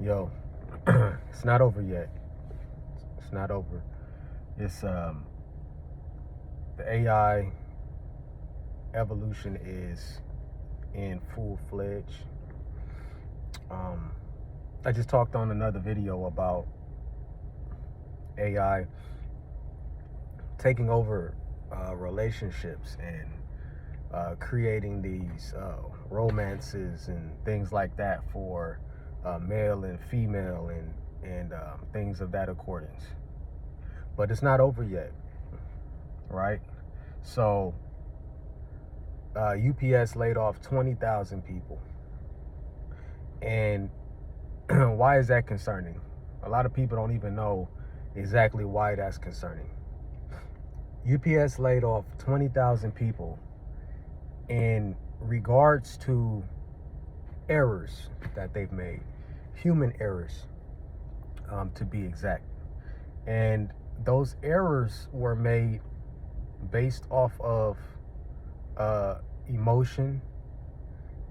Yo, it's not over yet. It's not over. It's the AI evolution is in full fledged. Um, I just talked on another video about AI taking over relationships and creating these romances and things like that for male and female and things of that accordance. But it's not over yet, right? So UPS laid off 20,000 people. And why is that concerning? A lot of people don't even know exactly why that's concerning. UPS laid off 20,000 people in regards to errors that they've made, human errors, to be exact. And those errors were made based off of emotion,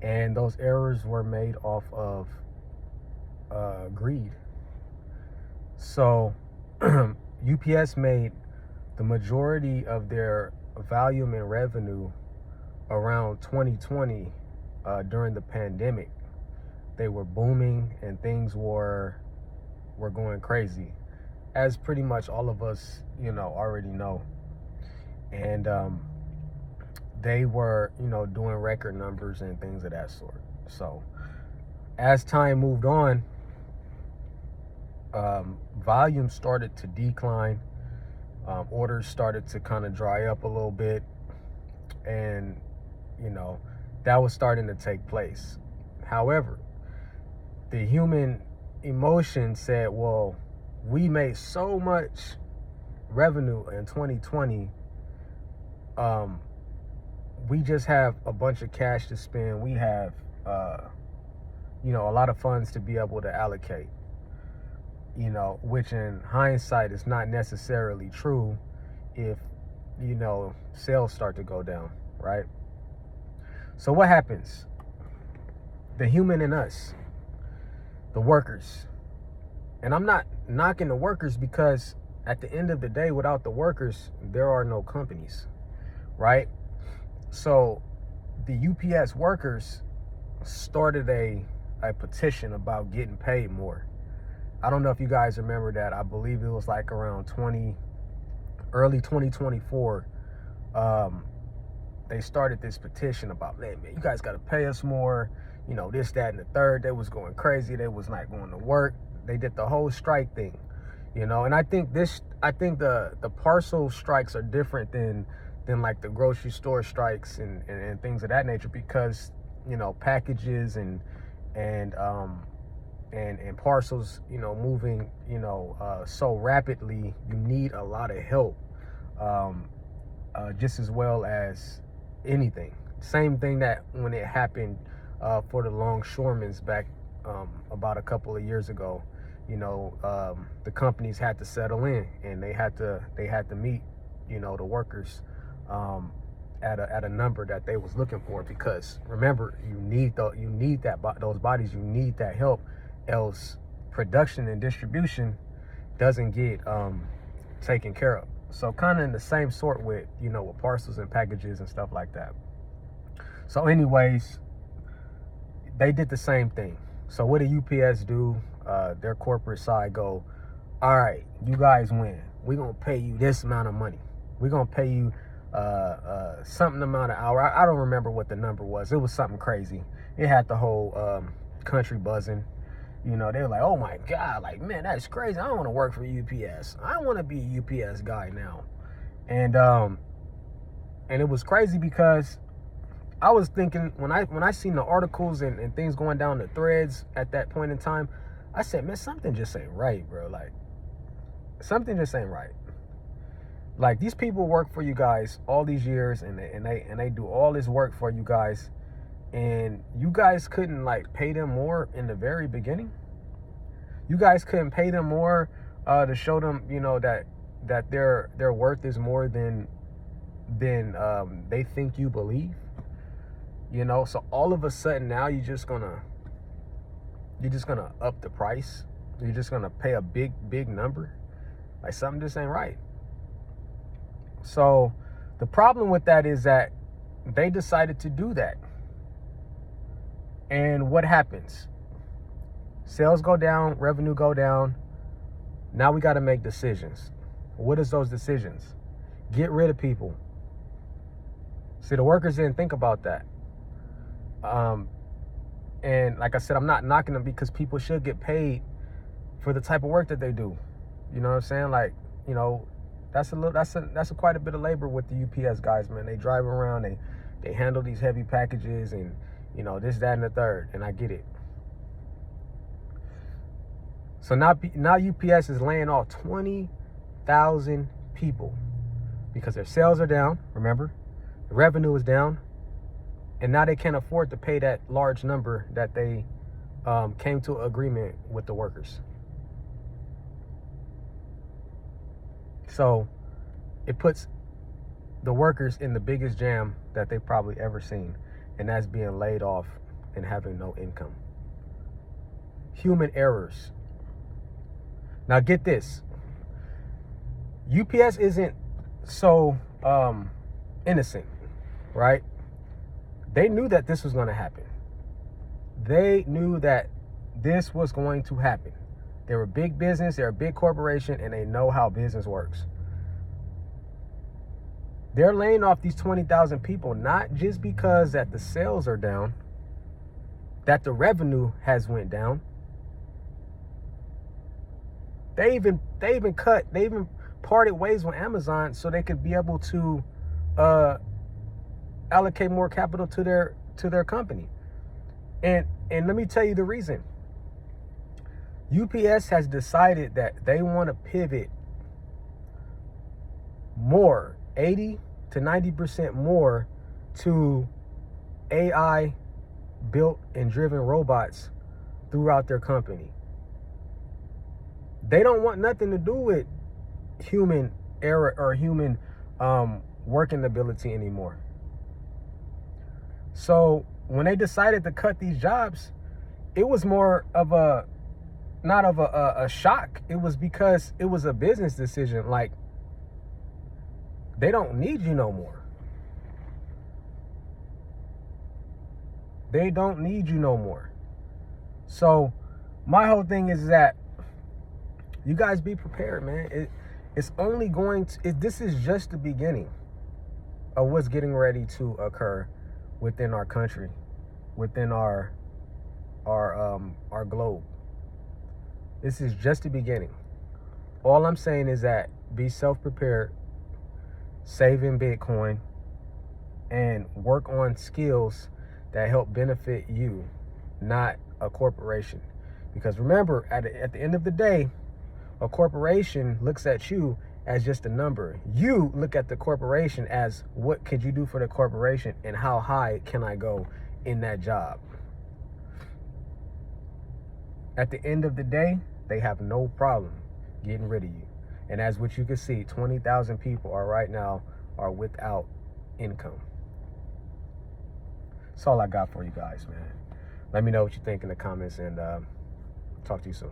and those errors were made off of greed. So UPS made the majority of their volume and revenue around 2020 during the pandemic. They were booming and things were going crazy, as pretty much all of us, already know. And they were, doing record numbers and things of that sort. So as time moved on, volume started to decline. Orders started to kind of dry up a little bit, and that was starting to take place. However, the human emotion said, well, we made so much revenue in 2020, we just have a bunch of cash to spend. We have a lot of funds to be able to allocate, which in hindsight is not necessarily true if sales start to go down, right? So what happens? The human in us, the workers, and I'm not knocking the workers, because at the end of the day, without the workers, there are no companies, right? So the UPS workers started a petition about getting paid more. I don't know if you guys remember that. I believe it was like around early 2024. They started this petition about, man, you guys got to pay us more, this, that, and the third. They was going crazy. They was not going to work. They did the whole strike thing, and I think the parcel strikes are different than like the grocery store strikes and things of that nature, because packages and parcels moving so rapidly, you need a lot of help, just as well as anything. Same thing that when it happened for the longshoremen's back about a couple of years ago, the companies had to settle in, and they had to meet the workers at a number that they was looking for, because remember, you need those bodies, you need that help, else production and distribution doesn't get taken care of. So kind of in the same sort with with parcels and packages and stuff like that. So anyways, they did the same thing. So what did UPS do? Their corporate side go, all right, you guys win. We're gonna pay you this amount of money. We're gonna pay you something amount of hour. I don't remember what the number was. It was something crazy. It had the whole country buzzing. They were like, oh my God, like, man, that's crazy. I don't want to work for UPS. I want to be a UPS guy now. And it was crazy, because I was thinking, when I seen the articles and things going down the threads at that point in time, I said, man, something just ain't right, bro. Like, something just ain't right. Like, these people work for you guys all these years, and they do all this work for you guys, and you guys couldn't like pay them more in the very beginning. You guys couldn't pay them more to show them, that their worth is more than they think you believe. So all of a sudden now you're just gonna you're just gonna up the price. You're just gonna pay a big number. Like, something just ain't right. So the problem with that is that they decided to do that. And what happens? Sales go down, revenue go down. Now we got to make decisions. What is those decisions? Get rid of people. See, the workers didn't think about that. And like I said, I'm not knocking them, because people should get paid for the type of work that they do. You know what I'm saying? Like, you know, that's quite a bit of labor with the UPS guys, man. They drive around, they handle these heavy packages, and you know, this, that, and the third. And I get it. So now UPS is laying off 20,000 people because their sales are down. Remember, the revenue is down, and now they can't afford to pay that large number that they came to an agreement with the workers. So it puts the workers in the biggest jam that they've probably ever seen, and that's being laid off and having no income. Human errors. Now get this. UPS isn't so innocent, right? They knew that this was going to happen. They knew that this was going to happen. They're a big business, they're a big corporation, and they know how business works. They're laying off these 20,000 people, not just because that the sales are down, that the revenue has went down. They even parted ways with Amazon so they could be able to allocate more capital to their company. And let me tell you the reason. UPS has decided that they want to pivot more, 80 to 90% more, to AI built and driven robots throughout their company. They don't want nothing to do with human error or human working ability anymore. So when they decided to cut these jobs, it was more of not a shock. It was because it was a business decision. Like, they don't need you no more. They don't need you no more. So my whole thing is that you guys be prepared, man. It's only going to, this is just the beginning of what's getting ready to occur within our country, within our globe. This is just the beginning. All I'm saying is that be self-prepared, save in Bitcoin, and work on skills that help benefit you, not a corporation. Because remember, at the end of the day, a corporation looks at you as just a number. You look at the corporation as, what could you do for the corporation, and how high can I go in that job? At the end of the day, they have no problem getting rid of you. And as what you can see, 20,000 people right now are without income. That's all I got for you guys, man. Let me know what you think in the comments, and talk to you soon.